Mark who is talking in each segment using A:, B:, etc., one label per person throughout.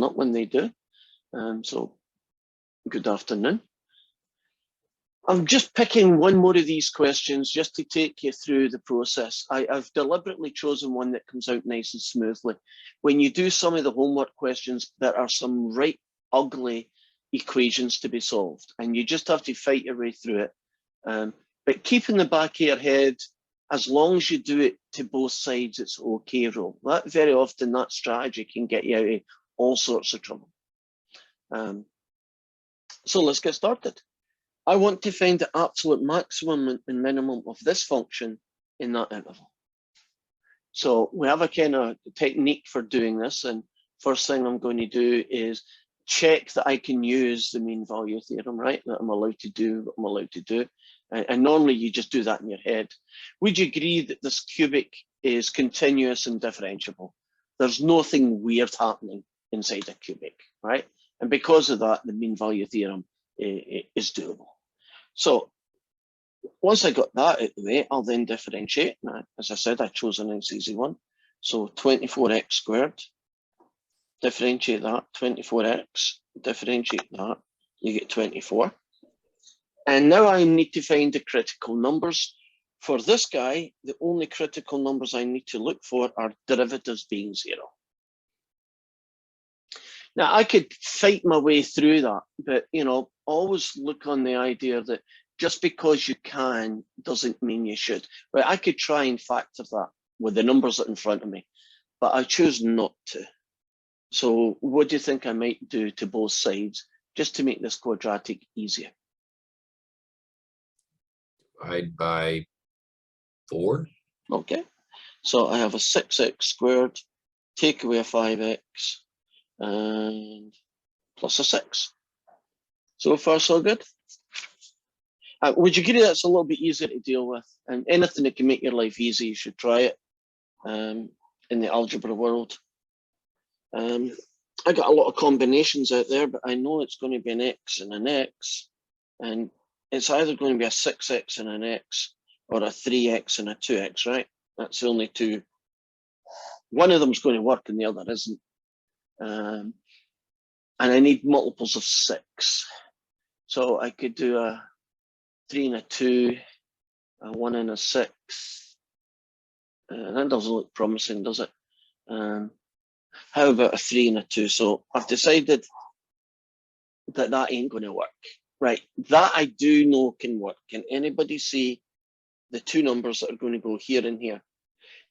A: up when they do. So good afternoon. I'm just picking one more of these questions just to take you through the process. I've deliberately chosen one that comes out nice and smoothly. When you do some of the homework questions, there are some right ugly equations to be solved, and you just have to fight your way through it. But keep in the back of your head, as long as you do it to both sides, it's okay rule. That very often, that strategy can get you out of all sorts of trouble. So let's get started. I want to find the absolute maximum and minimum of this function in that interval. So we have a kind of technique for doing this. And first thing I'm going to do is check that I can use the mean value theorem, right? That I'm allowed to do what I'm allowed to do. And normally you just do that in your head. Would you agree that this cubic is continuous and differentiable? There's nothing weird happening inside a cubic, right? And because of that, the mean value theorem is doable. So once I got that out of the way, I'll then differentiate. Now, as I said, I chose a nice easy one. So 24x squared, differentiate that, 24x, differentiate that, you get 24. And now I need to find the critical numbers. For this guy, the only critical numbers I need to look for are derivatives being 0. Now, I could fight my way through that, but, you know, always look on the idea that just because you can doesn't mean you should. Right? I could try and factor that with the numbers in front of me, but I choose not to. So what do you think I might do to both sides just to make this quadratic easier?
B: Divide by 4.
A: Okay, so I have a 6x squared, take away a 5x, and plus a 6. So far, so good. Would you agree that's a little bit easier to deal with? And anything that can make your life easy, you should try it in the algebra world. I got a lot of combinations out there, but I know it's going to be an x and an x, and it's either going to be a 6x and an x or a 3x and a 2x, right? That's the only two. One of them is going to work and the other isn't. And I need multiples of 6. So I could do a 3 and a 2, a 1 and a 6. That doesn't look promising, does it? How about a 3 and a 2? So I've decided that that ain't going to work. Right, that I do know can work. Can anybody see the two numbers that are going to go here and here?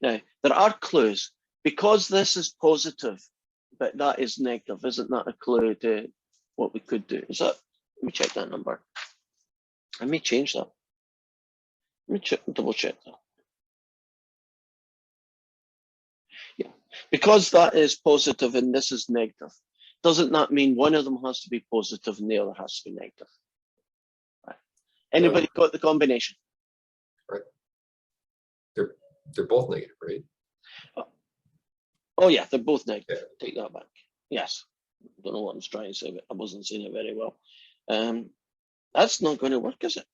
A: Now, there are clues. Because this is positive, but that is negative, isn't that a clue to what we could do? Is that, let me check that number. I may change that. Let me double check that. Yeah, because that is positive and this is negative, doesn't that mean one of them has to be positive and the other has to be negative? Right. Anybody got the combination?
B: Right. They're both negative, right?
A: Oh yeah, they're both negative. Yeah. Take that back. Yes. Don't know what I was trying to say, but I wasn't saying it very well. That's not going to work, is it?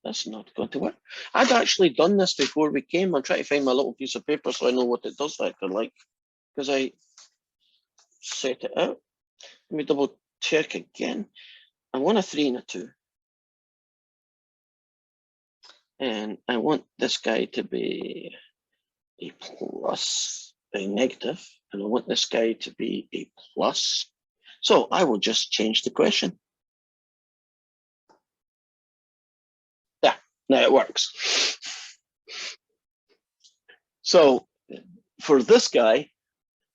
A: That's not going to work. I'd actually done this before we came. I'm trying to find my little piece of paper so I know what it does factor like, because I set it out. Let me double check again. I want a 3 and a 2. And I want this guy to be a plus, a negative, and I want this guy to be a plus. So I will just change the question. Yeah, now it works. So for this guy,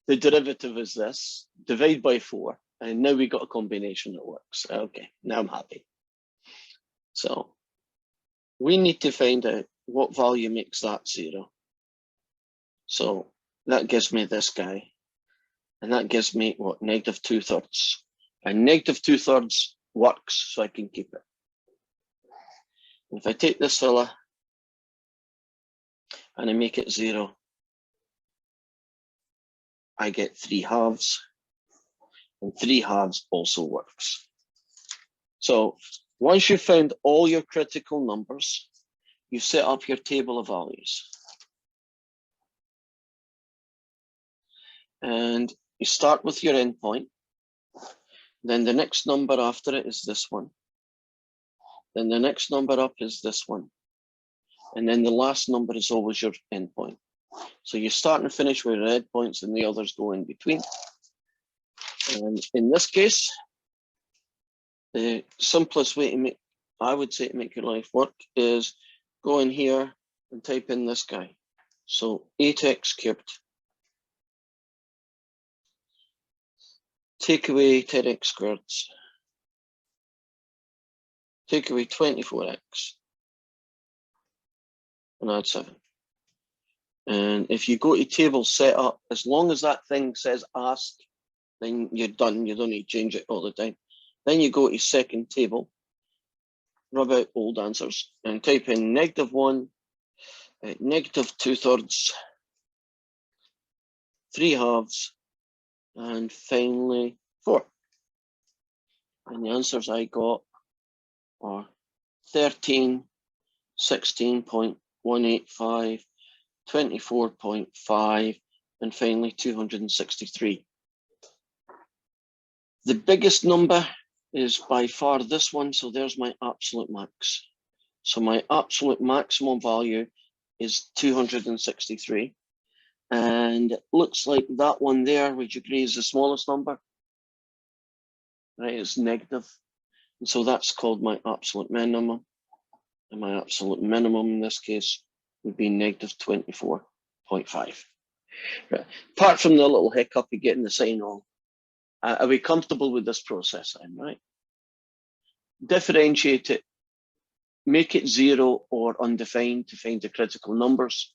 A: the derivative is this, divide by 4, and now we got a combination that works. Okay, now I'm happy. So we need to find out what value makes that 0. So that gives me this guy, and that gives me what, negative 2/3. And negative 2/3 works, so I can keep it. If I take this fella and I make it 0, I get 3/2, and 3/2 also works. So once you've found all your critical numbers, you set up your table of values. And you start with your endpoint. Then the next number after it is this one. Then the next number up is this one. And then the last number is always your endpoint. So you start and finish with your endpoints and the others go in between. And in this case, the simplest way to make, I would say, to make your life work is go in here and type in this guy. So 8x cubed, take away 10x squared, take away 24x, and add 7. And if you go to table setup, as long as that thing says ask, then you're done. You don't need to change it all the time. Then you go to second table, rub out old answers, and type in -1, -2/3, 3/2, and finally 4. And the answers I got are 13, 16.185, 24.5, and finally 263. The biggest number is by far this one, so there's my absolute max. So my absolute maximum value is 263. And it looks like that one there, would you agree, is the smallest number? Right, it's negative. And so that's called my absolute minimum. And my absolute minimum in this case would be -24.5. Right. Apart from the little hiccup of getting the sign on, are we comfortable with this process then, right? Differentiate it, make it 0 or undefined to find the critical numbers,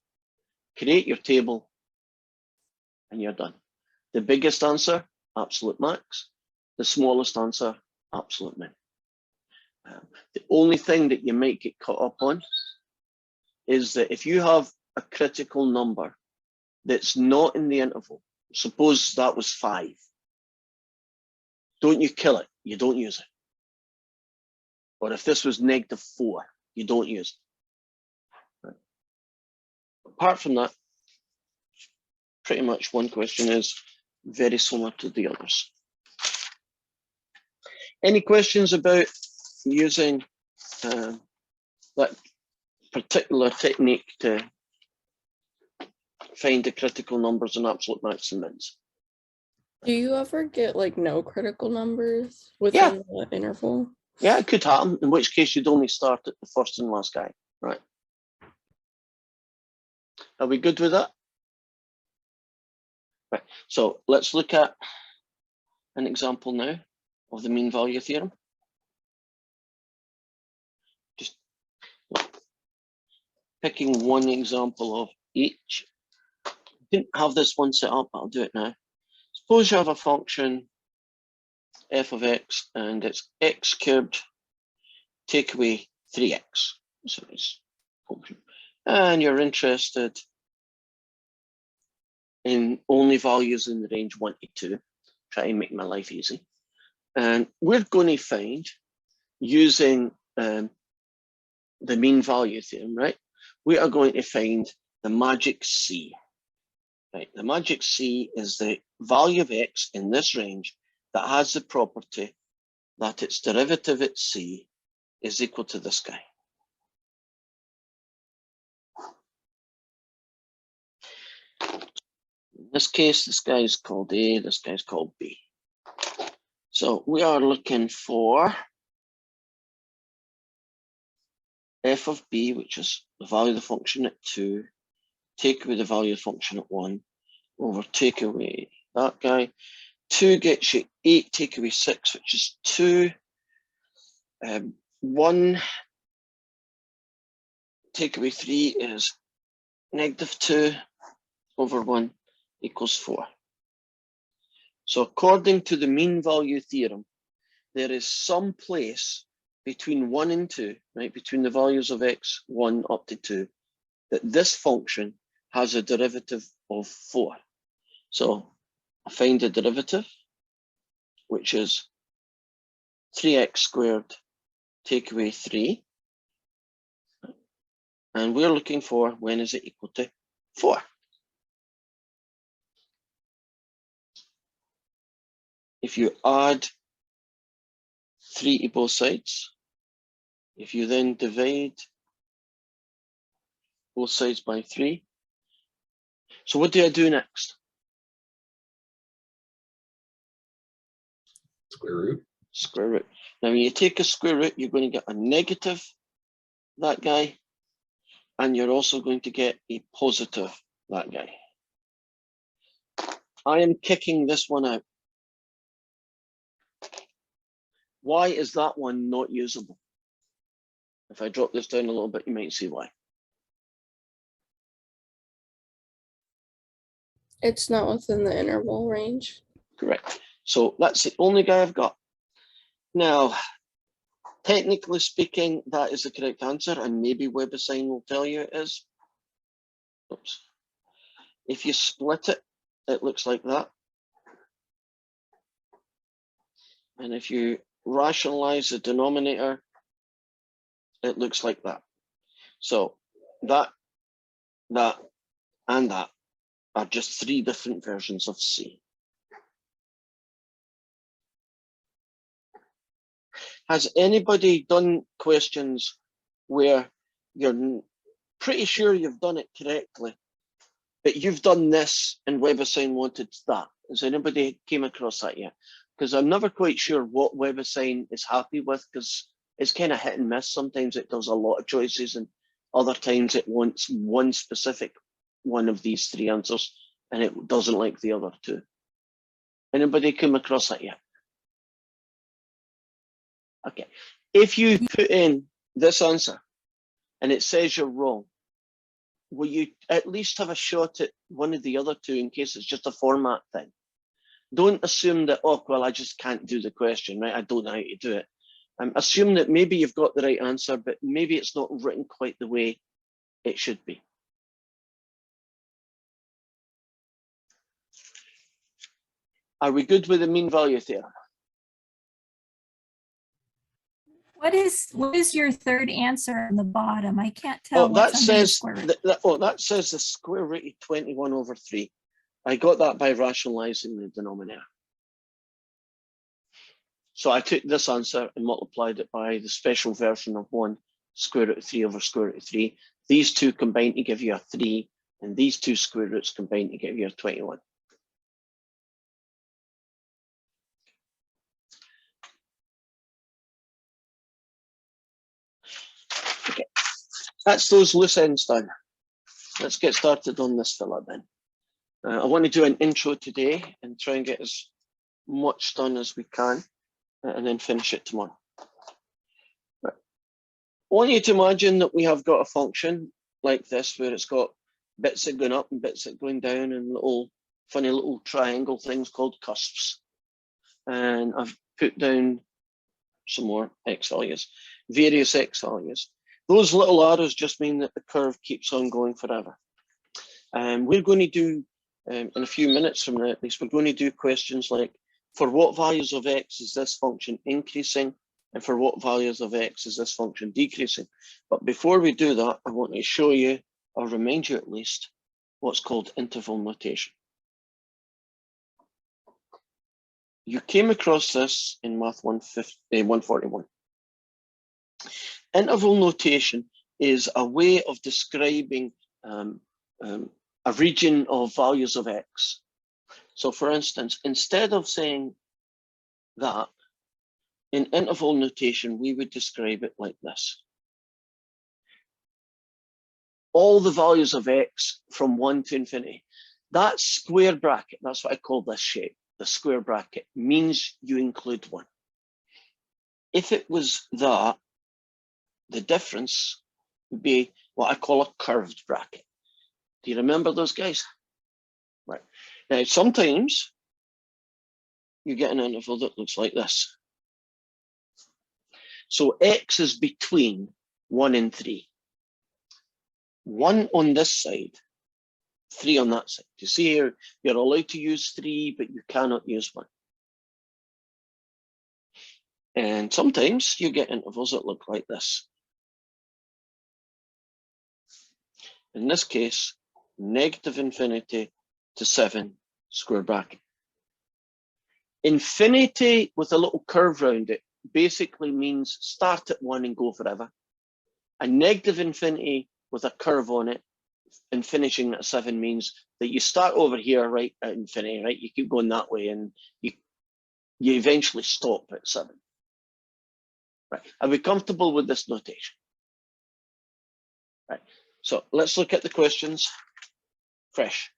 A: create your table, and you're done. The biggest answer, absolute max. The smallest answer, absolute min. The only thing that you might get caught up on is that if you have a critical number that's not in the interval, suppose that was 5, don't you kill it, you don't use it. Or if this was -4, you don't use it. Right. Apart from that, pretty much one question is very similar to the others. Any questions about using that particular technique to find the critical numbers and absolute max and mins?
C: Do you ever get like no critical numbers within the interval?
A: Yeah, it could happen, in which case you'd only start at the first and last guy, right? Are we good with that? Right, so let's look at an example now of the mean value theorem. Just picking one example of each. Didn't have this one set up, but I'll do it now. Suppose you have a function f of x and it's x cubed, take away 3x. So it's function. And you're interested in only values in the range 1 to 2. Try and make my life easy. And we're going to find, using the mean value theorem, right? We are going to find the magic C. Right, the magic C is the value of x in this range that has the property that its derivative at C is equal to this guy. In this case, this guy is called A, this guy is called B. So we are looking for f of B, which is the value of the function at 2, take away the value of the function at 1, over take away that guy. 2 gets you 8, take away 6, which is 2. 1 take away 3 is -2 over 1 equals 4. So according to the mean value theorem, there is some place between 1 and 2, right, between the values of x, 1 up to 2, that this function has a derivative of 4. So I find the derivative, which is 3x squared take away 3. And we're looking for when is it equal to 4. if you add 3 to both sides, if you then divide both sides by 3. So what do I do next?
B: Square root.
A: Square root. Now, when you take a square root, you're going to get a negative, that guy, and you're also going to get a positive, that guy. I am kicking this one out. Why is that one not usable? If I drop this down a little bit, you might see why.
C: It's not within the interval range.
A: Correct. So that's the only guy I've got. Now, technically speaking, that is the correct answer, and maybe WebAssign will tell you it is. Oops. If you split it, it looks like that. And if you rationalize the denominator, it looks like that. So that, and that are just 3 different versions of C. Has anybody done questions where you're pretty sure you've done it correctly, but you've done this and WebAssign wanted that? Has anybody came across that yet? Because I'm never quite sure what WebAssign is happy with, because it's kind of hit and miss. Sometimes it does a lot of choices, and other times it wants one specific one of these 3 answers, and it doesn't like the other 2. Anybody come across that yet? Okay. If you put in this answer and it says you're wrong, will you at least have a shot at one of the other 2 in case it's just a format thing? Don't assume that, oh, well, I just can't do the question, right? I don't know how to do it. Assume that maybe you've got the right answer, but maybe it's not written quite the way it should be. Are we good with the mean value theorem?
D: What is your third answer on the bottom? I can't
A: Oh,
D: tell what's
A: that
D: under the
A: says
D: square root.
A: that says the square root of 21 over 3. I got that by rationalizing the denominator. So I took this answer and multiplied it by the special version of 1, square root of 3 over square root of 3. These 2 combine to give you a 3, and these 2 square roots combine to give you a 21. Okay, that's those loose ends done. Let's get started on this fella then. I want to do an intro today and try and get as much done as we can, and then finish it tomorrow. Right. I want you to imagine that we have got a function like this, where it's got bits that going up and bits that going down, and little funny little triangle things called cusps. And I've put down some more x values, various x values. Those little arrows just mean that the curve keeps on going forever. And we're going to do, in a few minutes from now at least, we're going to do questions like, for what values of x is this function increasing? And for what values of x is this function decreasing? But before we do that, I want to show you, or remind you at least, what's called interval notation. You came across this in Math 141. Interval notation is a way of describing a region of values of x. So for instance, instead of saying that, in interval notation, we would describe it like this. All the values of x from 1 to infinity. That square bracket, that's what I call this shape, the square bracket, means you include 1. If it was that, the difference would be what I call a curved bracket. Do you remember those guys? Right. Now, sometimes you get an interval that looks like this. So x is between 1 and 3. 1 on this side, 3 on that side. You see here, you're allowed to use 3, but you cannot use 1. And sometimes you get intervals that look like this. In this case, negative infinity to 7 square bracket. Infinity with a little curve around it basically means start at 1 and go forever. A negative infinity with a curve on it and finishing at 7 means that you start over here, right, at infinity, right? You keep going that way and you eventually stop at 7. Right. Are we comfortable with this notation? Right. So let's look at the questions fresh.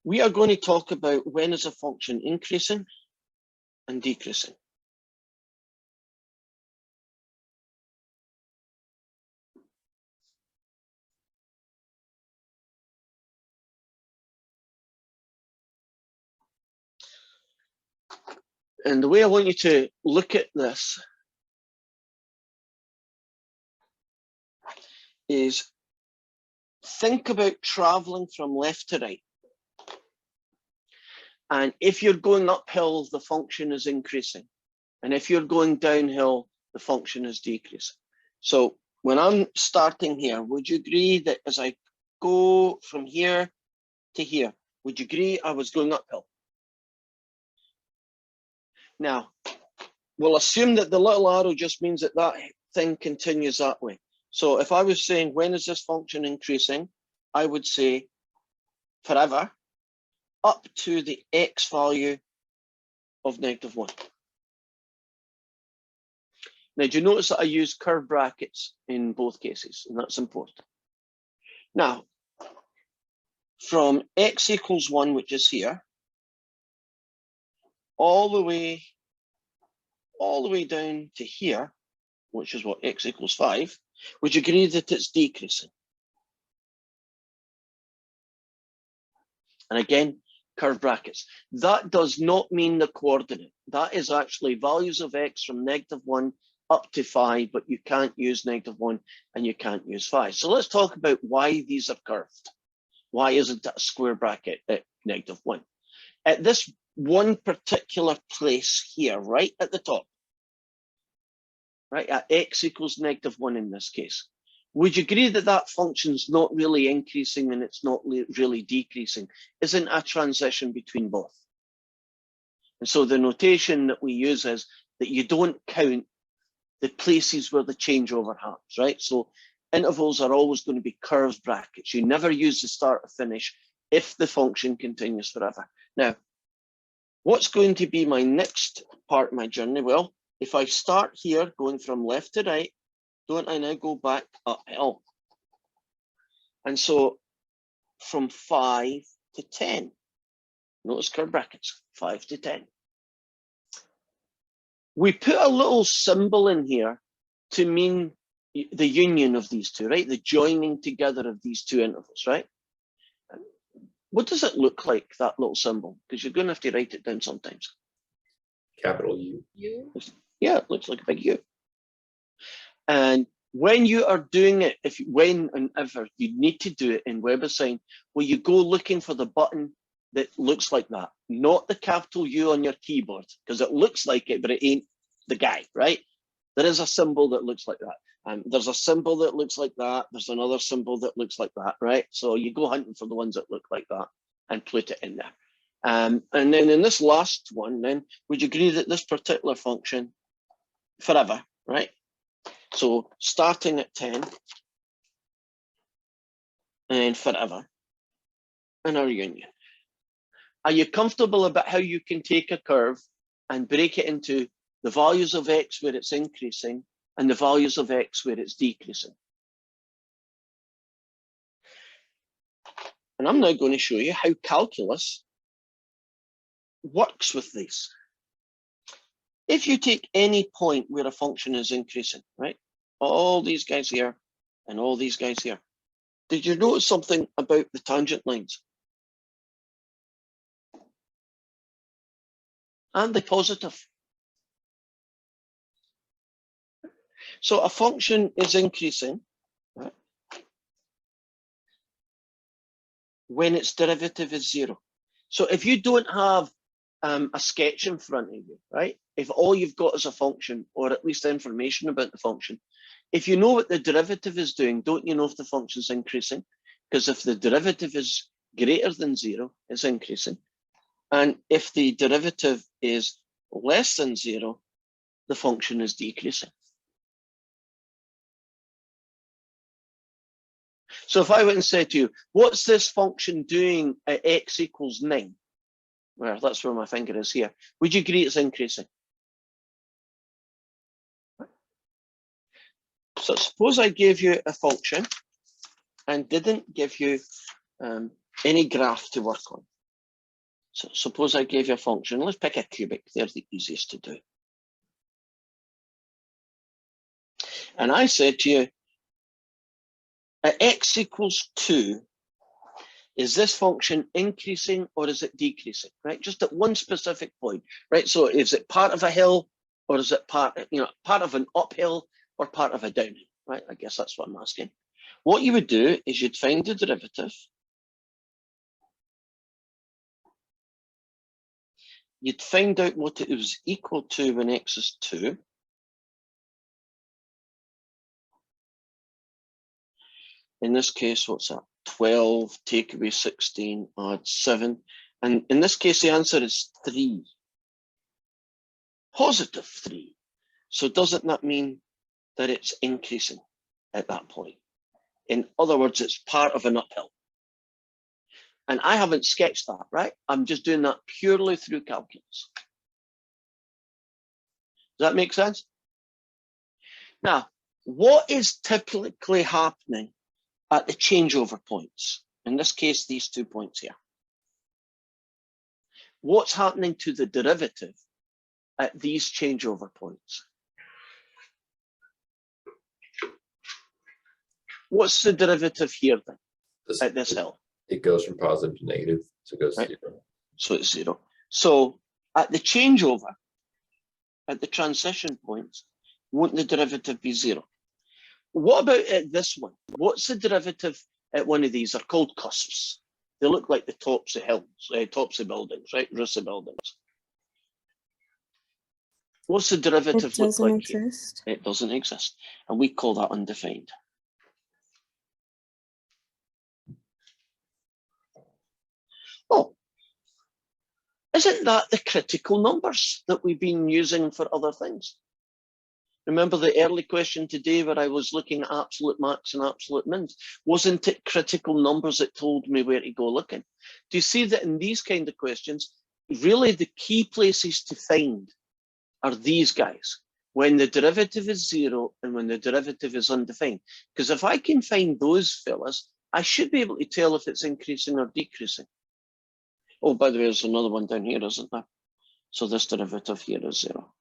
A: We are going to talk about when is a function increasing and decreasing. And the way I want you to look at this is think about traveling from left to right. And if you're going uphill, the function is increasing. And if you're going downhill, the function is decreasing. So when I'm starting here, would you agree that as I go from here to here, would you agree I was going uphill? Now, we'll assume that the little arrow just means that that thing continues that way. So if I was saying, when is this function increasing? I would say forever up to the x value of -1. Now, do you notice that I use curved brackets in both cases? And that's important. Now, from x equals 1, which is here, all the way down to here, which is what, x equals 5, would you agree that it's decreasing? And again, curved brackets. That does not mean the coordinate. That is actually values of x from -1 up to 5, but you can't use -1 and you can't use 5. So let's talk about why these are curved. Why isn't it a square bracket at -1? At this one particular place here, right at the top, right, at x equals -1 in this case, would you agree that that function's not really increasing and it's not really decreasing? Isn't a transition between both? And so the notation that we use is that you don't count the places where the changeover happens, right? So intervals are always going to be curved brackets. You never use the start or finish if the function continues forever. Now, what's going to be my next part of my journey? Well, if I start here going from left to right, don't I now go back uphill? And so from 5 to 10, notice curved brackets, 5 to 10. We put a little symbol in here to mean the union of these two, right? The joining together of these two intervals, right? What does it look like, that little symbol? Because you're going to have to write it down sometimes.
B: Capital U.
C: You?
A: Yeah, it looks like a big U. And when you are doing it, when and ever you need to do it in WebAssign, where you go looking for the button that looks like that, not the capital U on your keyboard, because it looks like it, but it ain't the guy, right? There is a symbol that looks like that. And there's a symbol that looks like that. There's another symbol that looks like that, right? So you go hunting for the ones that look like that and put it in there. And then in this last one, then, would you agree that this particular function, forever, right? So starting at 10 and forever in our union. Are you comfortable about how you can take a curve and break it into the values of x where it's increasing and the values of x where it's decreasing? And I'm now going to show you how calculus works with these. If you take any point where a function is increasing, right? All these guys here and all these guys here. Did you notice something about the tangent lines? And the positive. So a function is increasing, right, when its derivative is 0. So if you don't have a sketch in front of you, right, if all you've got is a function, or at least information about the function, if you know what the derivative is doing, don't you know if the function is increasing? Because if the derivative is greater than 0, it's increasing. And if the derivative is less than 0, the function is decreasing. So if I went and said to you, what's this function doing at x equals 9? Well, that's where my finger is here. Would you agree it's increasing? So suppose I gave you a function and didn't give you any graph to work on. So suppose I gave you a function. Let's pick a cubic. They're the easiest to do. And I said to you, at x equals 2, is this function increasing or is it decreasing, right? Just at one specific point, right? So is it part of a hill or is it part of an uphill or part of a downhill, right? I guess that's what I'm asking. What you would do is you'd find the derivative. You'd find out what it was equal to when x is 2. In this case, what's that? 12, take away 16, add 7. And in this case, the answer is 3. Positive 3. So doesn't that mean that it's increasing at that point? In other words, it's part of an uphill. And I haven't sketched that, right? I'm just doing that purely through calculus. Does that make sense? Now, what is typically happening at the changeover points? In this case, these 2 points here. What's happening to the derivative at these changeover points? What's the derivative here then, at this hill?
B: It goes from positive to negative, so it goes
A: Right.
B: 0.
A: So it's 0. So at the changeover, at the transition points, won't the derivative be 0? What about at this one? What's the derivative at one of these? They're called cusps. They look like the tops of hills, tops of buildings, right? Roofs of buildings. What's the derivative
C: It
A: look
C: doesn't
A: like here?
C: exist.
A: It doesn't exist. And we call that undefined. Oh, isn't that the critical numbers that we've been using for other things? Remember the early question today where I was looking at absolute max and absolute mins? Wasn't it critical numbers that told me where to go looking? Do you see that in these kind of questions, really the key places to find are these guys, when the derivative is 0 and when the derivative is undefined? Because if I can find those fellas, I should be able to tell if it's increasing or decreasing. Oh, by the way, there's another one down here, isn't there? So this derivative here is 0.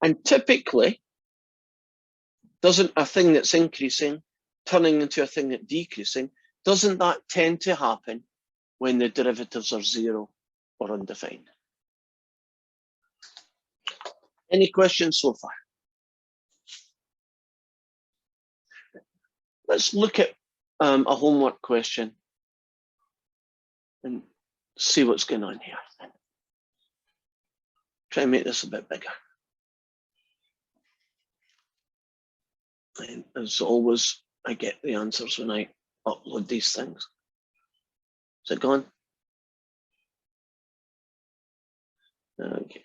A: And typically, doesn't a thing that's increasing turning into a thing that's decreasing, doesn't that tend to happen when the derivatives are 0 or undefined? Any questions so far? Let's look at a homework question and see what's going on here. Try and make this a bit bigger. And as always, I get the answers when I upload these things. Is it gone? Okay.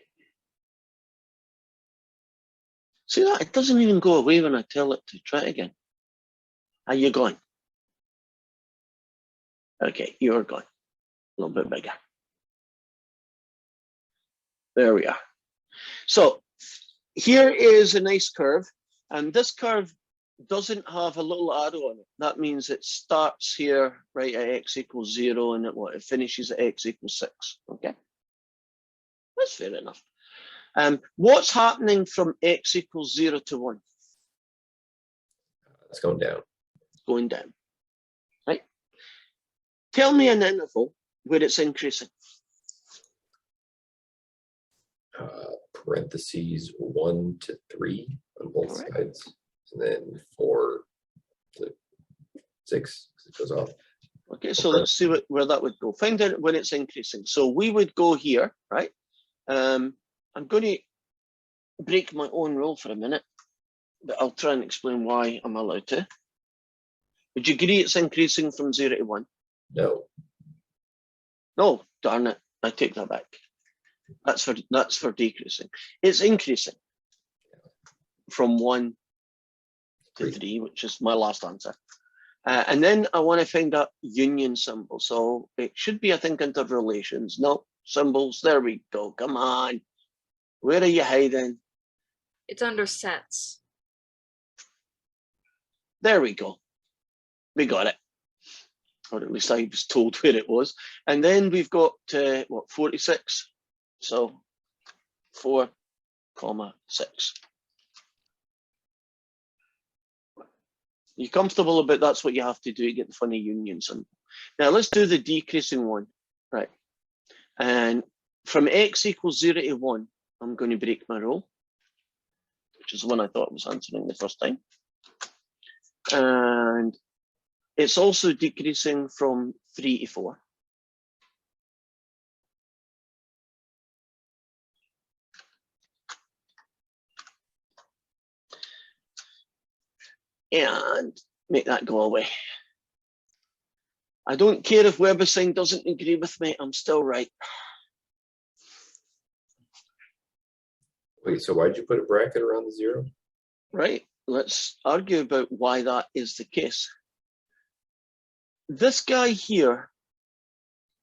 A: See that? It doesn't even go away when I tell it to try it again. Are you going? Okay, you're gone. A little bit bigger. There we are. So here is a nice curve, and this curve doesn't have a little arrow on it. That means it starts here right at x equals 0 and it finishes at x equals 6. Okay, that's fair enough. What's happening from x equals 0 to 1?
B: It's going down.
A: Going down, right? Tell me an interval where it's increasing.
B: Parentheses 1 to 3 on both
A: Correct.
B: sides, and then 4 to 6 because it goes off.
A: Okay, so let's see where that would go. Find out when it's increasing. So we would go here, right? I'm going to break my own rule for a minute, but I'll try and explain why I'm allowed to. Would you agree it's increasing from 0 to 1?
B: No.
A: No, darn it, I take that back. That's for decreasing. It's increasing from 1 to 3, which is my last answer. And then I want to find a union symbol. So it should be, I think, interrelations. No, symbols. There we go. Come on. Where are you hiding?
E: It's under sets.
A: There we go. We got it. Or at least I was told where it was. And then we've got, what, 46? So 4, 6. You comfortable about that's what you have to do to get the funny union symbol. Now let's do the decreasing one, right? And from x equals 0 to 1, I'm going to break my rule, which is the one I thought I was answering the first time. And it's also decreasing from 3 to 4. And make that go away. I don't care if WebAssign doesn't agree with me, I'm still right.
B: Wait, so why'd you put a bracket around the 0?
A: Right, let's argue about why that is the case. This guy here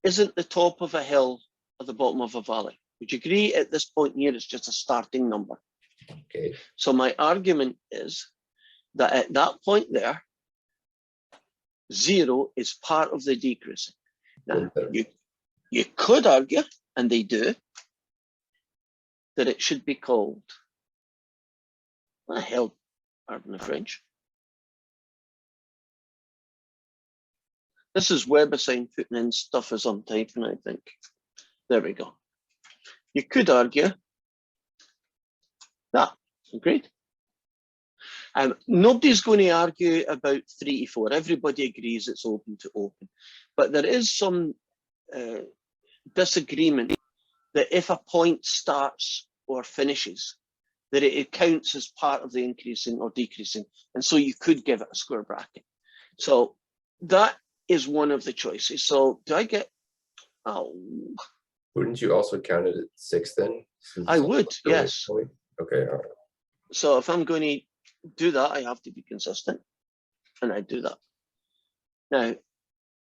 A: isn't the top of a hill or the bottom of a valley. Would you agree at this point here it's just a starting number?
B: Okay.
A: So my argument is that at that point there, 0 is part of the decreasing. Now, you could argue, and they do, that it should be called, what the hell, pardon the French. This is WebAssign putting in stuff as I'm typing, I think. There we go. You could argue that, agreed. Nobody's going to argue about 3 to 4. Everybody agrees it's open to open. But there is some disagreement that if a point starts or finishes, that it counts as part of the increasing or decreasing. And so you could give it a square bracket. So that is one of the choices. So do I get, oh.
B: Wouldn't you also count it at 6 then?
A: I would, yes.
B: Okay, all right.
A: So if I'm going to do that, I have to be consistent, and I do that. Now,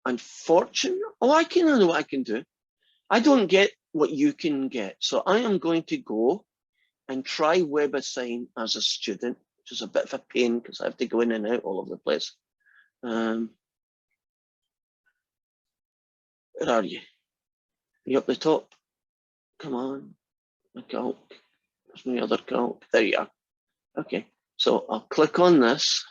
A: unfortunately, I know what I can do. I don't get what you can get, so I am going to go and try WebAssign as a student, which is a bit of a pain because I have to go in and out all over the place. Where are you? Are you up the top? Come on, my calc. There's my other calc. There you are. Okay. So I'll click on this.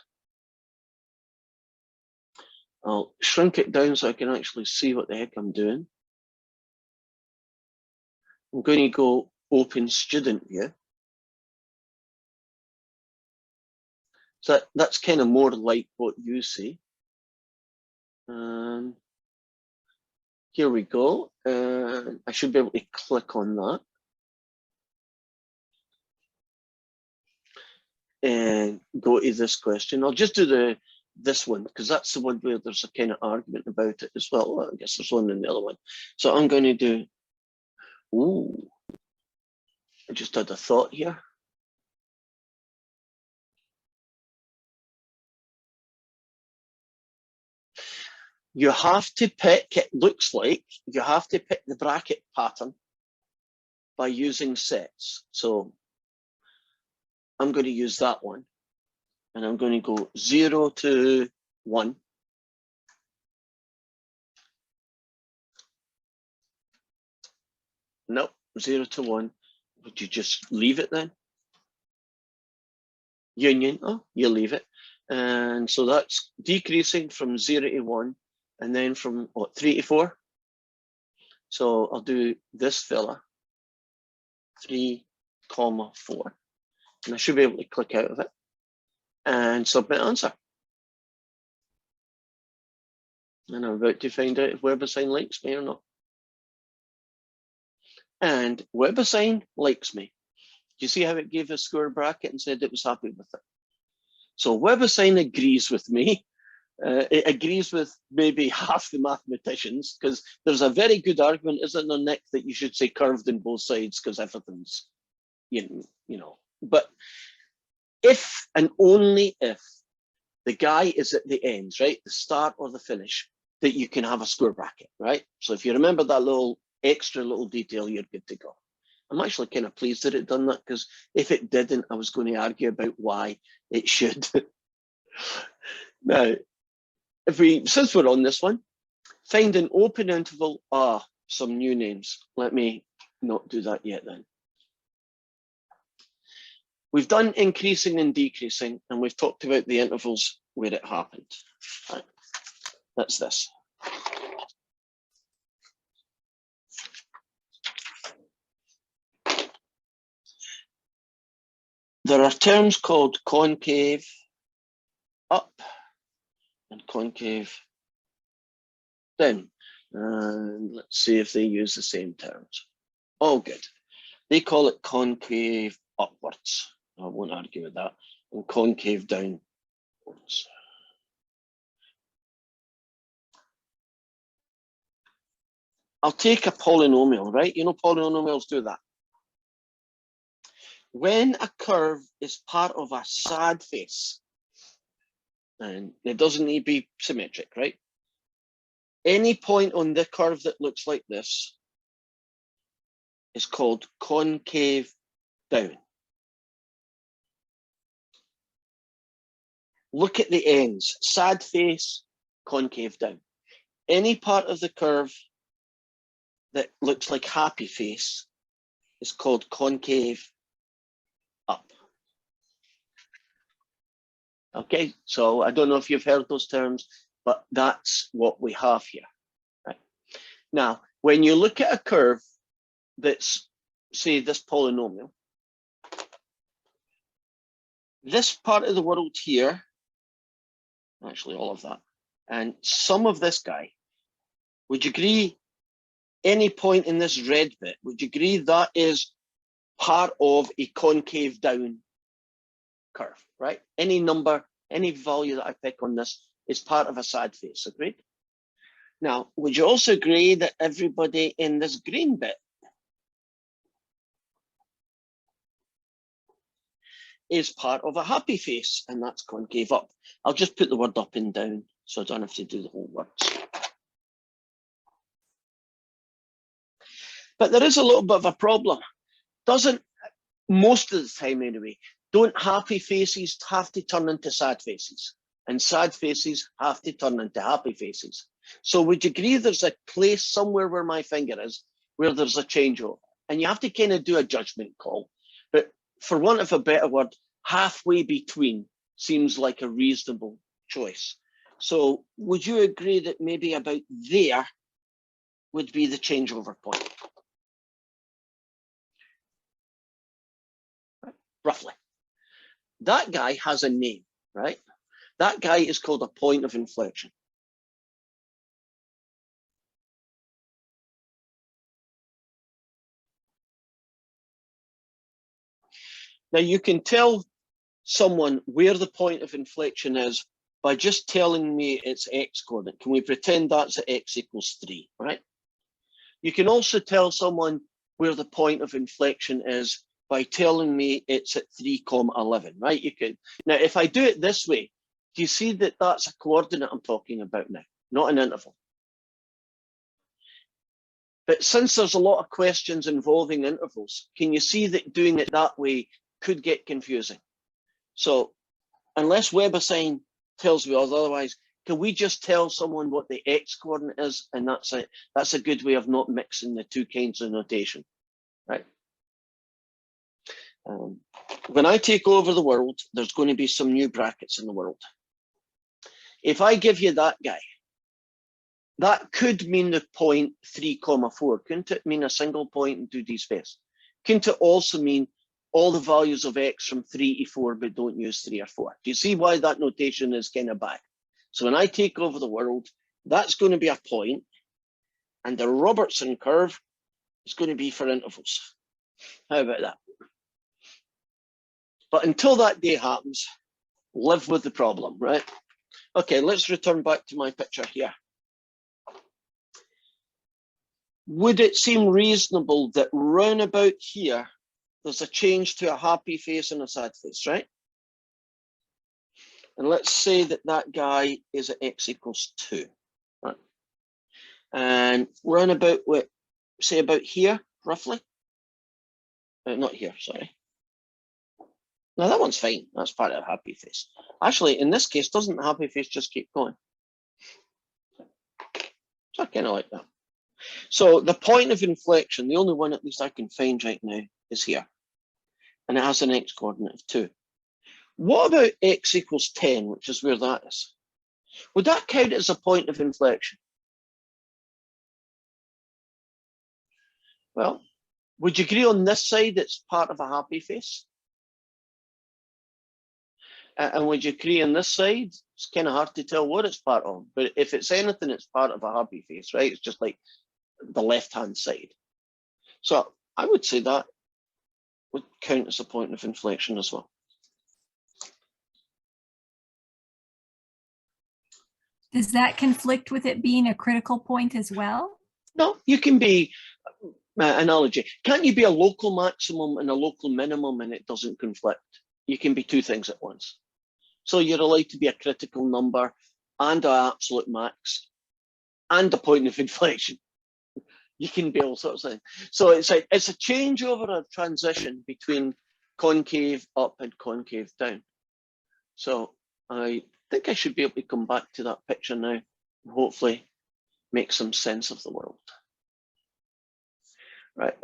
A: I'll shrink it down so I can actually see what the heck I'm doing. I'm going to go open student view. So that's kind of more like what you see. Here we go. I should be able to click on that. And go to this question. I'll just do this one because that's the one where there's a kind of argument about it as well. I guess there's one in the other one. So I'm going to do, ooh, I just had a thought here. You have to pick, it looks like you have to pick the bracket pattern by using sets. So I'm going to use that one. And I'm going to go 0 to 1. Nope, 0 to 1. Would you just leave it then? Union, oh, you leave it. And so that's decreasing from 0 to 1. And then from what, 3 to 4? So I'll do this fella, 3, 4. And I should be able to click out of it and submit answer. And I'm about to find out if WebAssign likes me or not. And WebAssign likes me. Do you see how it gave a square bracket and said it was happy with it? So WebAssign agrees with me It agrees with maybe half the mathematicians, because there's a very good argument, isn't there, Nick, that you should say curved in both sides because everything's, you know. But if and only if the guy is at the ends, right, the start or the finish, that you can have a square bracket, right? So if you remember that little extra little detail, you're good to go. I'm actually kind of pleased that it done that, because if it didn't, I was going to argue about why it should. Now, since we're on this one, find an open interval. Some new names. Let me not do that yet then. We've done increasing and decreasing, and we've talked about the intervals where it happened. Right. That's this. There are terms called concave up and concave down. And let's see if they use the same terms. Oh, good. They call it concave upwards. I won't argue with that. And concave downwards. I'll take a polynomial, right? You know, polynomials do that. When a curve is part of a sad face, and it doesn't need to be symmetric, right? Any point on the curve that looks like this is called concave down. Look at the ends, sad face, concave down. Any part of the curve that looks like happy face is called concave up. Okay, so I don't know if you've heard those terms, but that's what we have here. Right? Now, when you look at a curve that's, say, this polynomial, this part of the world here, actually all of that, and some of this guy, would you agree any point in this red bit, would you agree that is part of a concave down curve, right? Any number, any value that I pick on this is part of a sad face, agreed? Now, would you also agree that everybody in this green bit is part of a happy face, and that's concave up? I'll just put the word up and down so I don't have to do the whole words. But there is a little bit of a problem. Doesn't, most of the time anyway, don't happy faces have to turn into sad faces? And sad faces have to turn into happy faces. So would you agree there's a place somewhere where my finger is where there's a changeover? And you have to kind of do a judgment call. But for want of a better word, halfway between seems like a reasonable choice. So would you agree that maybe about there would be the changeover point? Roughly. That guy has a name, right? That guy is called a point of inflection. Now you can tell someone where the point of inflection is by just telling me its x coordinate. Can we pretend that's at x equals 3, right? You can also tell someone where the point of inflection is by telling me it's at 3,11, right? You could. Now, if I do it this way, do you see that that's a coordinate I'm talking about now, not an interval? But since there's a lot of questions involving intervals, can you see that doing it that way could get confusing? So unless WebAssign tells me otherwise, can we just tell someone what the x coordinate is? And that's a good way of not mixing the two kinds of notation, right? When I take over the world, there's going to be some new brackets in the world. If I give you that guy, that could mean the point 3,4. Couldn't it mean a single point in 2D space? Couldn't it also mean all the values of x from 3 to 4, but don't use 3 or 4? Do you see why that notation is kind of bad? So when I take over the world, that's going to be a point, and the Robertson curve is going to be for intervals. How about that? But until that day happens, live with the problem, right? Okay, let's return back to my picture here. Would it seem reasonable that round about here, there's a change to a happy face and a sad face, right? And let's say that that guy is at x equals 2. Right? And round about, say about here, roughly. Not here, sorry. Now that one's fine. That's part of a happy face. Actually, in this case, doesn't the happy face just keep going? So I kind of like that. So the point of inflection, the only one at least I can find right now, is here. And it has an x coordinate of 2. What about x equals 10, which is where that is? Would that count as a point of inflection? Well, would you agree on this side it's part of a happy face? And would you agree on this side? It's kind of hard to tell what it's part of, but if it's anything, it's part of a happy face, right? It's just like the left-hand side. So I would say that would count as a point of inflection as well.
D: Does that conflict with it being a critical point as well?
A: No, you can be, analogy, can't you be a local maximum and a local minimum and it doesn't conflict? You can be two things at once. So you're allowed to be a critical number and an absolute max and a point of inflection. You can be all sorts of things. So it's a changeover, a transition between concave up and concave down. So I think I should be able to come back to that picture now and hopefully make some sense of the world. Right,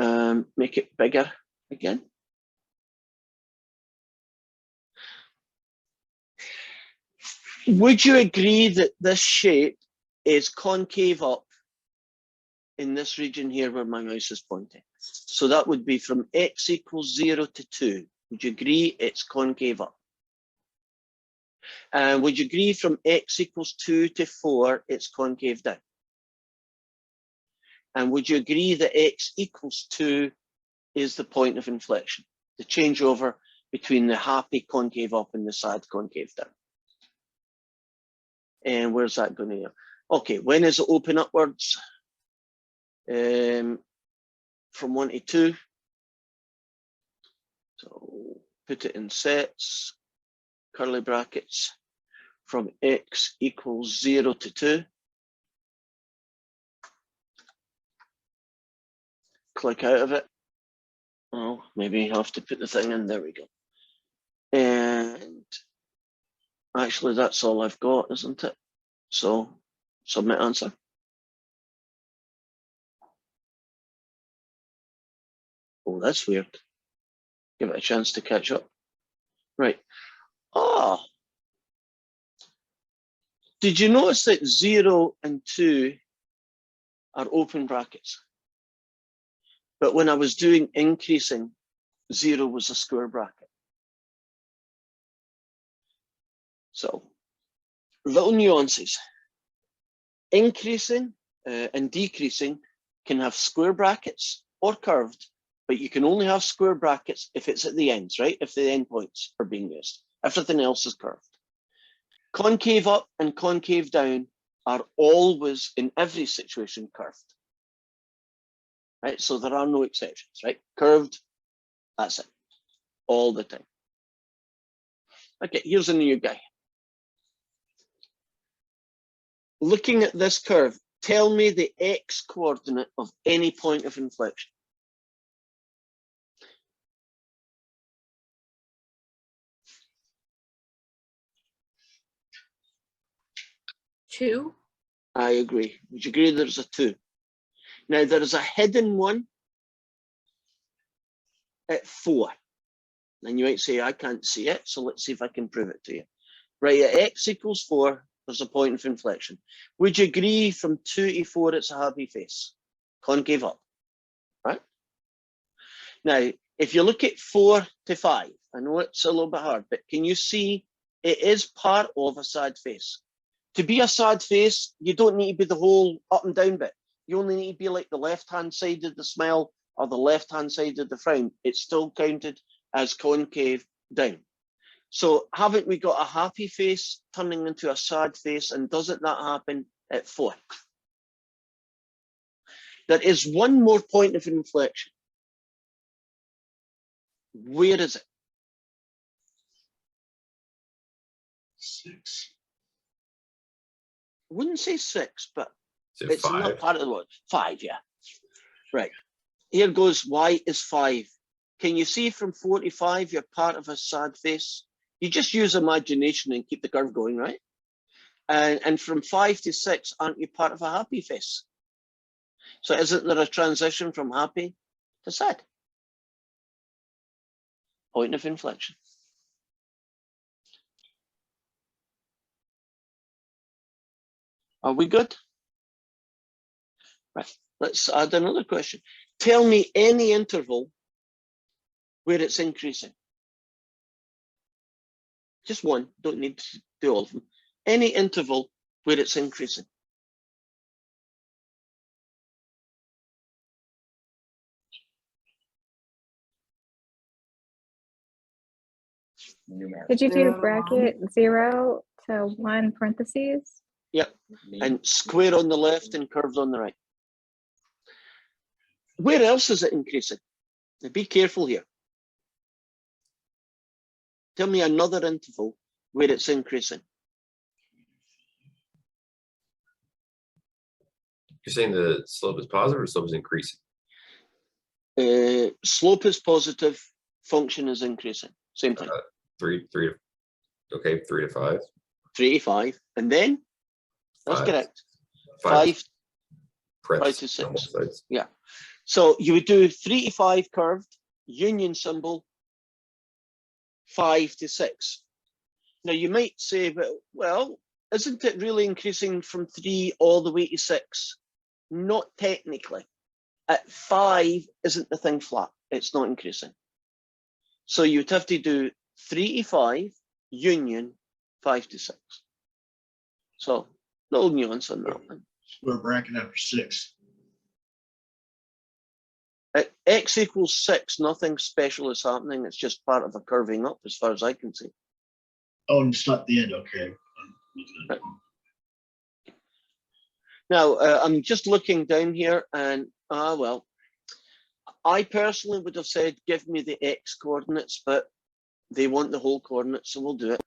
A: make it bigger again. Would you agree that this shape is concave up in this region here where my mouse is pointing? So that would be from x equals 0 to 2. Would you agree it's concave up? And would you agree from x equals 2 to 4, it's concave down? And would you agree that x equals 2 is the point of inflection, the changeover between the happy concave up and the sad concave down? And where's that going to go? Okay, when is it open upwards? From 1 to 2. So put it in sets, curly brackets, from x equals 0 to 2. Click out of it. Oh, maybe you have to put the thing in. There we go. And actually, that's all I've got, isn't it? So submit answer. Oh, that's weird. Give it a chance to catch up. Right. Ah. Did you notice that 0 and 2 are open brackets? But when I was doing increasing, 0 was a square bracket. So, little nuances. Increasing and decreasing can have square brackets or curved, but you can only have square brackets if it's at the ends, right? If the endpoints are being used. Everything else is curved. Concave up and concave down are always, in every situation, curved. Right, so there are no exceptions, right? Curved, that's it, all the time. Okay, here's a new guy. Looking at this curve, tell me the x coordinate of any point of inflection.
E: Two.
A: I agree. Would you agree there's a 2? Now there is a hidden one at 4. And you might say, I can't see it, so let's see if I can prove it to you. Right, at x equals 4, there's a point of inflection. Would you agree from 2 to 4, it's a happy face? Concave up, right? Now, if you look at 4 to 5, I know it's a little bit hard, but can you see it is part of a sad face? To be a sad face, you don't need to be the whole up and down bit. You only need to be like the left-hand side of the smile or the left-hand side of the frown. It's still counted as concave down. So haven't we got a happy face turning into a sad face, and doesn't that happen at 4? There is one more point of inflection. Where is it?
F: 6.
A: I wouldn't say 6, but
B: Is it
A: it's
B: 5?
A: not part of the word. 5, yeah. Right. Here goes y is 5. Can you see from 4 to 5 you're part of a sad face? You just use imagination and keep the curve going, right? And from 5 to 6, aren't you part of a happy face? So isn't there a transition from happy to sad? Point of inflection. Are we good? Right, let's add another question. Tell me any interval where it's increasing. Just one, don't need to do all of them. Any interval where it's increasing.
G: Did you do bracket 0 to 1 parentheses?
A: Yep, and square on the left and curved on the right. Where else is it increasing? Now be careful here. Tell me another interval where it's increasing.
B: You're saying the slope is positive or slope is increasing?
A: Slope is positive, function is increasing. Same thing.
B: 3 to, okay, 3 to 5.
A: 3 to 5, and then that's
B: 5.
A: correct.
B: 5
A: 5 to
B: on
A: 6.
B: both sides.
A: Yeah. So you would do 3 to 5 curved, union symbol, 5 to 6. Now you might say, well, isn't it really increasing from 3 all the way to 6? Not technically. At 5, isn't the thing flat? It's not increasing. So you'd have to do 3 to 5, union, 5 to 6. So little nuance on that one.
F: We're bracket after 6.
A: At x equals 6, nothing special is happening. It's just part of a curving up as far as I can see.
F: Oh, and it's not the end. Okay. I'm looking at it.
A: Now, I'm just looking down here and, well, I personally would have said, give me the x coordinates, but they want the whole coordinates, so we'll do it.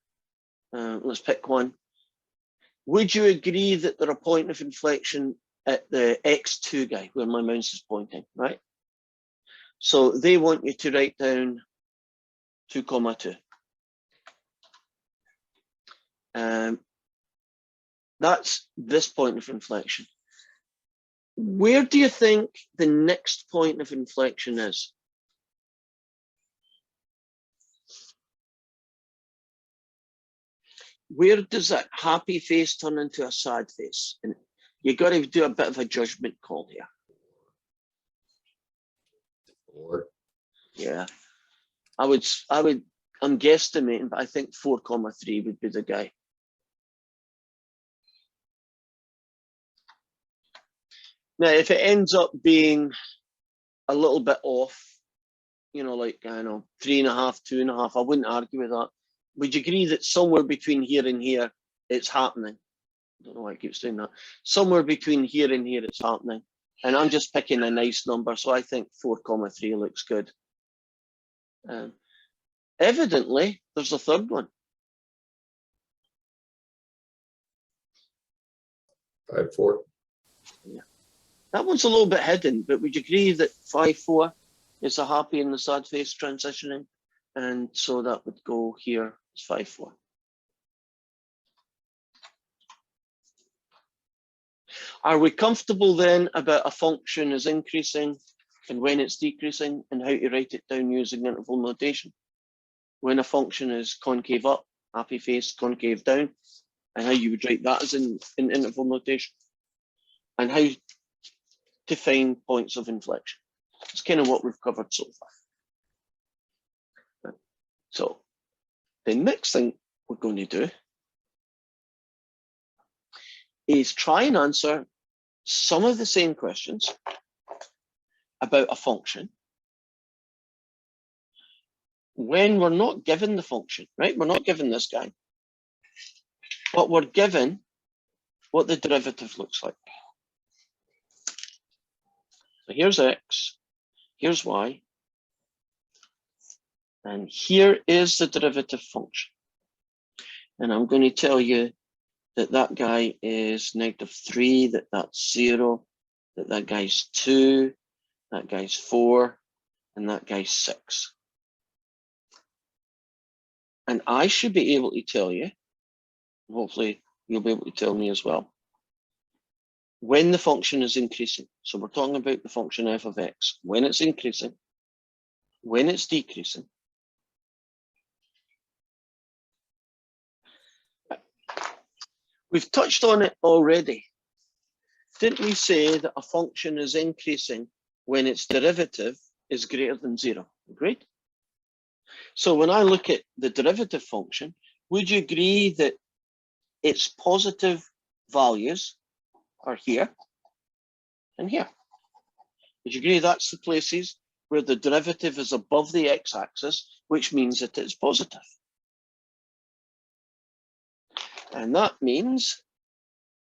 A: Let's pick one. Would you agree that there are point of inflection at the x2 guy, where my mouse is pointing, right? So they want you to write down 2, 2. That's this point of inflection. Where do you think the next point of inflection is? Where does that happy face turn into a sad face? And you got to do a bit of a judgment call here.
B: 4.
A: Yeah, I'm guesstimating, but I think 4, 3 would be the guy. Now, if it ends up being a little bit off, you know, like, I don't know, 3.5, 2.5, I wouldn't argue with that. Would you agree that somewhere between here and here, it's happening? I don't know why it keeps doing that. Somewhere between here and here, it's happening. And I'm just picking a nice number, so I think 4, 3 looks good. Evidently, there's a third one.
B: 5, 4.
A: Yeah. That one's a little bit hidden, but would you agree that 5, 4 is a happy and the sad face transitioning? And so that would go here as 5, 4. Are we comfortable then about a function is increasing and when it's decreasing and how to write it down using interval notation? When a function is concave up, happy face, concave down, and how you would write that as in interval notation, and how to find points of inflection. It's kind of what we've covered so far. So the next thing we're going to do is try and answer some of the same questions about a function, when we're not given the function, right? We're not given this guy, but we're given what the derivative looks like. So here's x, here's y, and here is the derivative function. And I'm going to tell you that that guy is -3, that that's 0, that that guy's 2, that guy's 4, and that guy's 6. And I should be able to tell you, hopefully you'll be able to tell me as well, when the function is increasing. So we're talking about the function f of x, when it's increasing, when it's decreasing. We've touched on it already. Didn't we say that a function is increasing when its derivative is greater than 0? Agreed? So when I look at the derivative function, would you agree that its positive values are here and here? Would you agree that's the places where the derivative is above the x-axis, which means that it's positive? And that means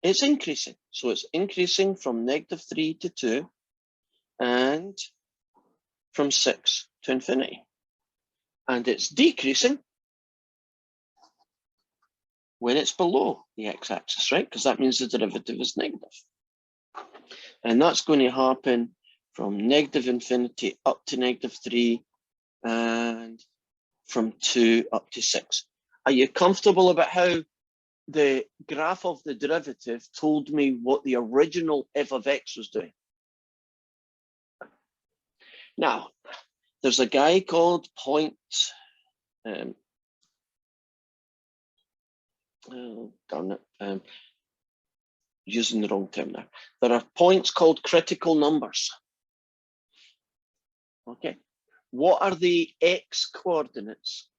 A: it's increasing. So it's increasing from -3 to 2 and from 6 to infinity. And it's decreasing when it's below the x-axis, right? Because that means the derivative is negative. And that's going to happen from -infinity up to -3 and from 2 up to 6. Are you comfortable about how the graph of the derivative told me what the original f of x was doing? Now, there's a guy called point, oh, darn it, using the wrong term there. There are points called critical numbers. Okay, what are the x coordinates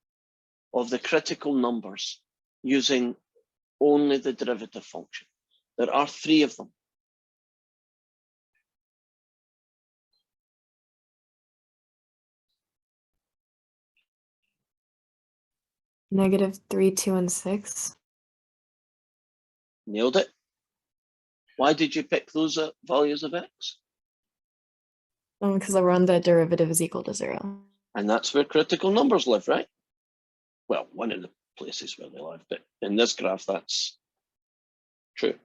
A: of the critical numbers using only the derivative function? There are 3 of them.
H: -3, 2, and 6.
A: Nailed it. Why did you pick those values of x?
H: Because I run the derivative is equal to 0.
A: And that's where critical numbers live, right? Well, one of the places where they live, but in this graph, that's true.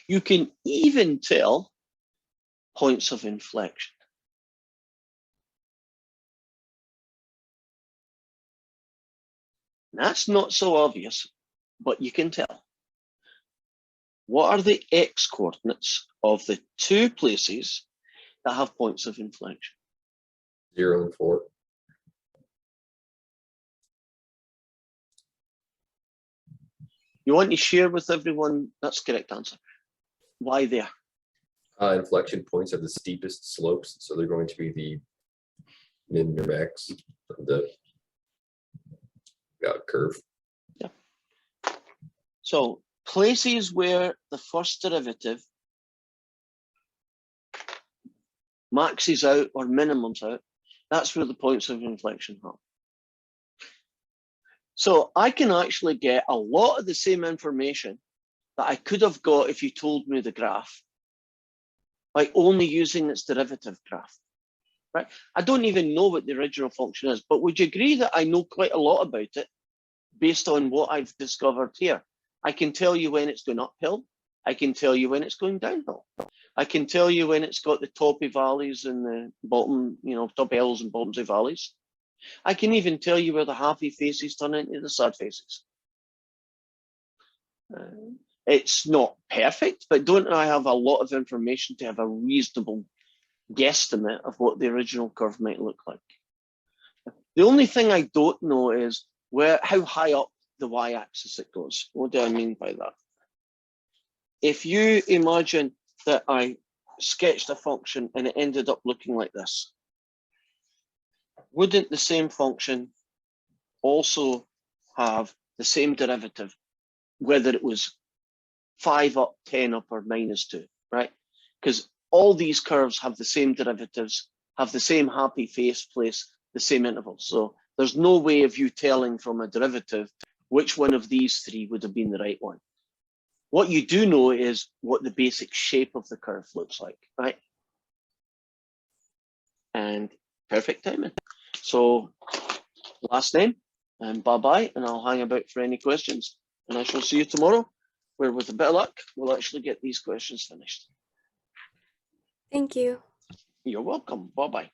A: You can even tell points of inflection. That's not so obvious, but you can tell. What are the x coordinates of the 2 places that have points of inflection?
B: 0 and 4.
A: You want to share with everyone, that's the correct answer. Why there?
B: Inflection points have the steepest slopes, so they're going to be the min or max of the curve.
A: Yeah. So places where the first derivative maxes out or minimums out, that's where the points of inflection are. So I can actually get a lot of the same information that I could have got if you told me the graph by only using its derivative graph, right? I don't even know what the original function is, but would you agree that I know quite a lot about it based on what I've discovered here? I can tell you when it's going uphill. I can tell you when it's going downhill. I can tell you when it's got the toppy valleys and the bottom, top hills and bottoms of valleys. I can even tell you where the happy faces turn into the sad faces. It's not perfect, but don't I have a lot of information to have a reasonable guesstimate of what the original curve might look like? The only thing I don't know is how high up the y-axis it goes. What do I mean by that? If you imagine that I sketched a function and it ended up looking like this, wouldn't the same function also have the same derivative, whether it was 5 up, 10 up, or -2, right? Because all these curves have the same derivatives, have the same happy face place, the same interval. So there's no way of you telling from a derivative which one of these three would have been the right one. What you do know is what the basic shape of the curve looks like, right? And perfect timing. So last name and bye-bye, and I'll hang about for any questions. And I shall see you tomorrow, where with a bit of luck, we'll actually get these questions finished.
C: Thank you.
A: You're welcome. Bye-bye.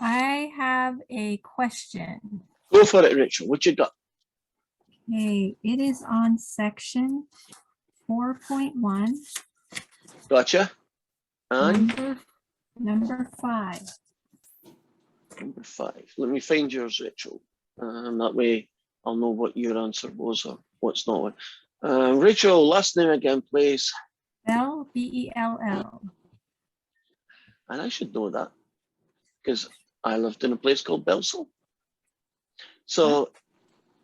D: I have a question.
A: Go for it, Rachel. What you got?
D: Okay, it is on section 4.1,
A: Gotcha. And
D: number 5.
A: number 5. Let me find yours, Rachel. That way I'll know what your answer was or what's not. Rachel, last name again, please.
D: Bell, B-E-L-L.
A: And I should know that because I lived in a place called Belsall. So,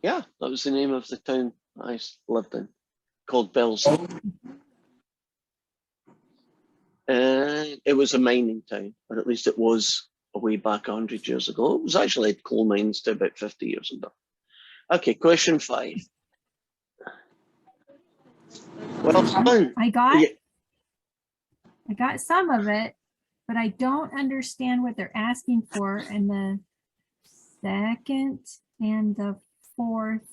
A: yeah, that was the name of the town I lived in, called Belsall. And it was a mining town, or at least it was way back 100 years ago. It was actually coal mines to about 50 years ago. Okay, question 5. Well done.
D: I got
A: Yeah.
D: some of it, but I don't understand what they're asking for in the second and the fourth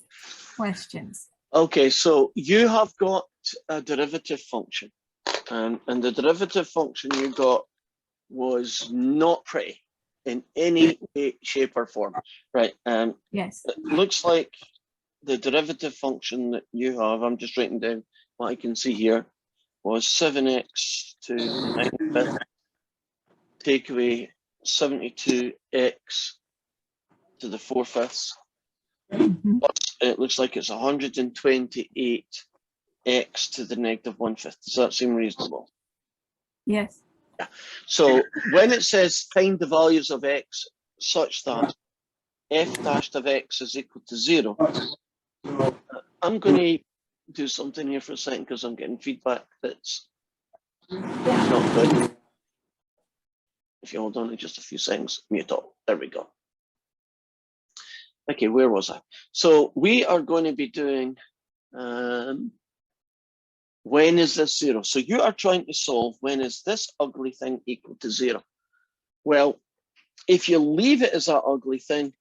D: questions.
A: Okay, so you have got a derivative function, and the derivative function you got was not pretty in any way, shape, or form, right?
D: Yes.
A: It looks like the derivative function that you have, I'm just writing down what I can see here, was 7x to the 9th take away 72x to the 4/5.
D: Mhm.
A: It looks like it's 128x to the negative 1/5. Does that seem reasonable?
D: Yes.
A: So when it says find the values of x such that f dashed of x is equal to 0, I'm going to do something here for a second because I'm getting feedback that's not good. If you hold on to just a few seconds, mute up. There we go. Okay, where was I? So we are going to be doing when is this 0? So you are trying to solve when is this ugly thing equal to 0? Well, if you leave it as that ugly thing,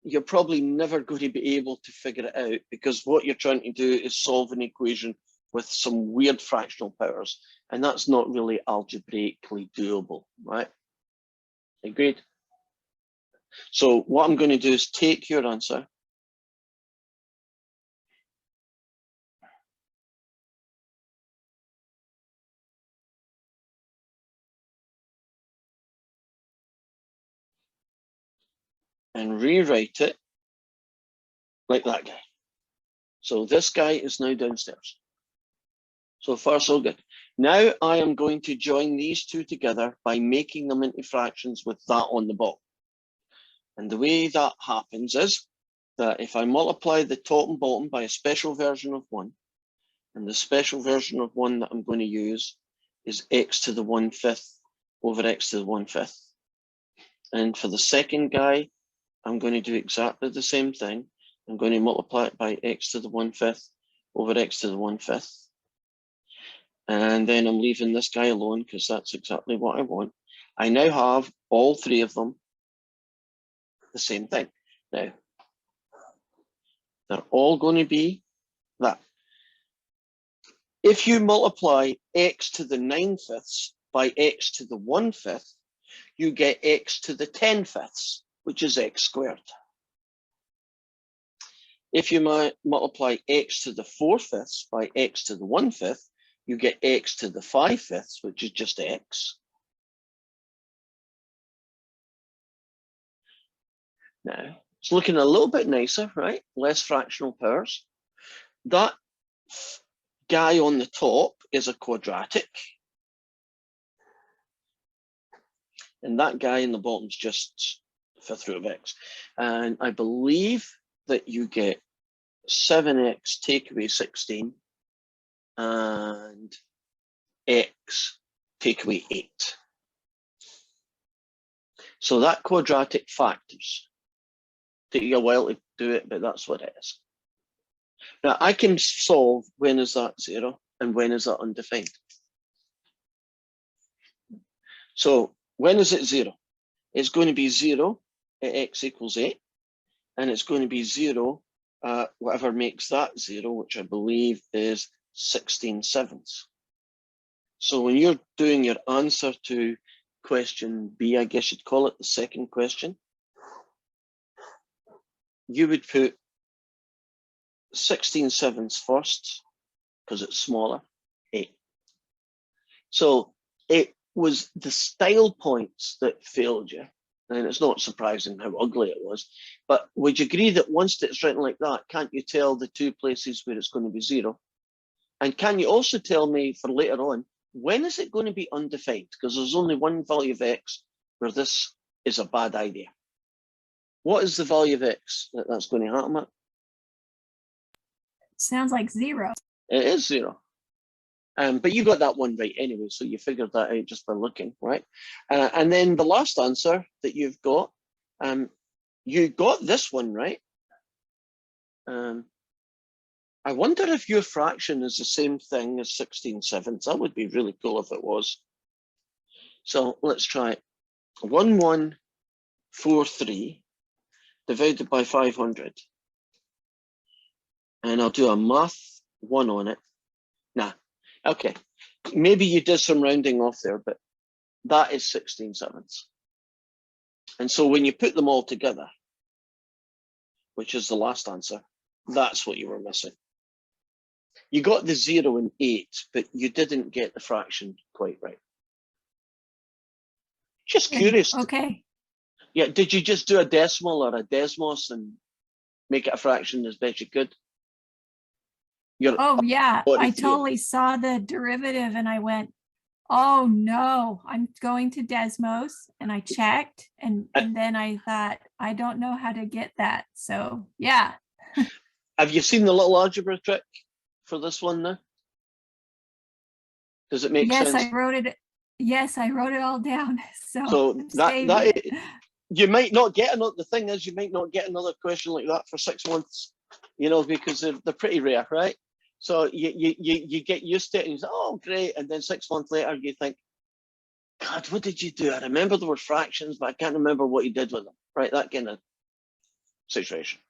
A: you're probably never going to be able to figure it out because what you're trying to do is solve an equation with some weird fractional powers, and that's not really algebraically doable, right? Agreed? So what I'm going to do is take your answer and rewrite it like that guy. So this guy is now downstairs. So far, so good. Now I am going to join these two together by making them into fractions with that on the bottom. And the way that happens is that if I multiply the top and bottom by a special version of 1, and the special version of 1 that I'm going to use is x to the 1/5 over x to the 1/5. And for the second guy, I'm going to do exactly the same thing. I'm going to multiply it by x to the 1/5 over x to the 1/5. And then I'm leaving this guy alone because that's exactly what I want. I now have all three of them the same thing. Now, they're all going to be that. If you multiply x to the 9/5 by x to the 1/5, you get x to the 10/5, which is x squared. If you multiply x to the 4/5 by x to the 1/5, you get x to the 5/5, which is just x. Now, it's looking a little bit nicer, right? Less fractional powers. That guy on the top is a quadratic. And that guy in the bottom is just fifth root of x. And I believe that you get 7x take away 16 and x take away 8. So that quadratic factors. Take you a while to do it, but that's what it is. Now I can solve when is that 0 and when is that undefined. So when is it 0? It's going to be 0 at x equals 8, and it's going to be 0 whatever makes that 0, which I believe is 16/7. So when you're doing your answer to question B, I guess you'd call it the second question, you would put 16/7 first, because it's smaller, 8. So it was the style points that failed you. And it's not surprising how ugly it was. But would you agree that once it's written like that, can't you tell the two places where it's going to be 0? And can you also tell me for later on, when is it going to be undefined? Because there's only one value of x where this is a bad idea. What is the value of x that's going to happen at?
D: Sounds like 0.
A: It is 0. But you got that one right anyway, so you figured that out just by looking, right? And then the last answer that you've got, you got this one right. I wonder if your fraction is the same thing as 16/7. That would be really cool if it was. So let's try it. 1143 divided by 500. And I'll do a math 1 on it. Nah. Okay, maybe you did some rounding off there, but that is 16/7. And so when you put them all together, which is the last answer, that's what you were missing. You got the 0 and 8, but you didn't get the fraction quite right. Just curious.
D: Okay.
A: Yeah, did you just do a decimal or a desmos and make it a fraction as best you could?
D: Oh yeah, I
A: 43.
D: totally saw the derivative and I went, oh no, I'm going to Desmos, and I checked and then I thought, I don't know how to get that. So yeah.
A: Have you seen the little algebra trick for this one now? Does it make
D: Yes,
A: sense?
D: I wrote it. Yes, I wrote it all down. So I'm
A: that
D: saving
A: that
D: it.
A: you might not get another. The thing is, you might not get another question like that for 6 months, you know, because they're pretty rare, right? So you get used to it and you say, oh great, and then 6 months later you think, God, what did you do? I remember there were fractions, but I can't remember what you did with them, right? That kind of situation.